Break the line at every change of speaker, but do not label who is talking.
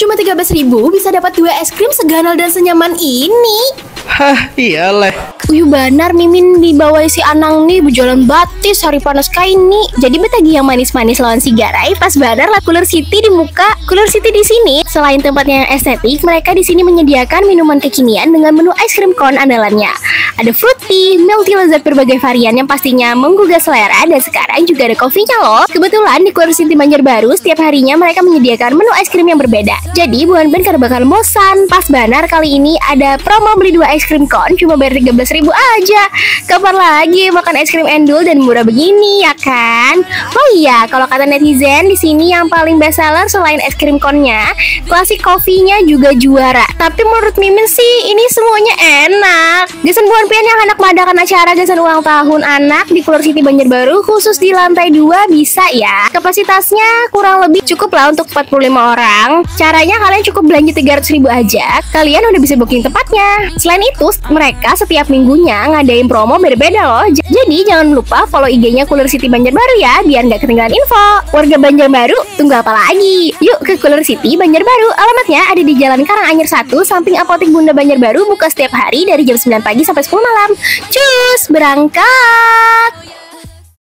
Cuma 13.000 bisa dapat 2 es krim seganal dan senyaman ini.
Hah, iyalah.
Uyuh benar Mimin dibawa si Anang nih berjalan batis hari panas kayak ini. Jadi betagi yang manis-manis lawan si Garai pas badar lah Cooler City di muka. Cooler City di sini selain tempatnya yang estetik, mereka di sini menyediakan minuman kekinian dengan menu es krim cone andalannya. Ada fruity, milky lezat berbagai varian yang pastinya menggugah selera, dan sekarang juga ada kopinya loh. Kebetulan di Cooler City Banjarbaru setiap harinya mereka menyediakan menu es krim yang berbeda. Jadi bukan ben karena bakal bosan. Pas banar kali ini ada promo beli 2 es krim cone cuma bayar 13.000 aja. Kapan lagi makan es krim endul dan murah begini ya kan? Oh iya, kalau kata netizen di sini yang paling best seller selain es krim cone-nya, klasik kopinya juga juara. Tapi menurut Mimin sih ini semuanya enak. Gesan buan pian yang anak mengadakan acara gesan ulang tahun anak di Cooler City Banjarbaru khusus di lantai 2 bisa ya. Kapasitasnya kurang lebih cukup lah untuk 45 orang. Caranya kalian cukup belanja 300.000 aja, kalian udah bisa booking tempatnya. Selain itu, mereka setiap minggunya ngadain promo beda-beda loh. Jadi jangan lupa follow IG-nya Cooler City Banjarbaru ya, biar nggak ketinggalan info. Warga Banjarbaru, tunggu apa lagi? Yuk ke Cooler City Banjarbaru. Alamatnya ada di Jalan Karanganyar 1, samping Apotek Bunda Banjarbaru, buka setiap hari dari jam 9 pagi sampai 10 malam. Cus, berangkat!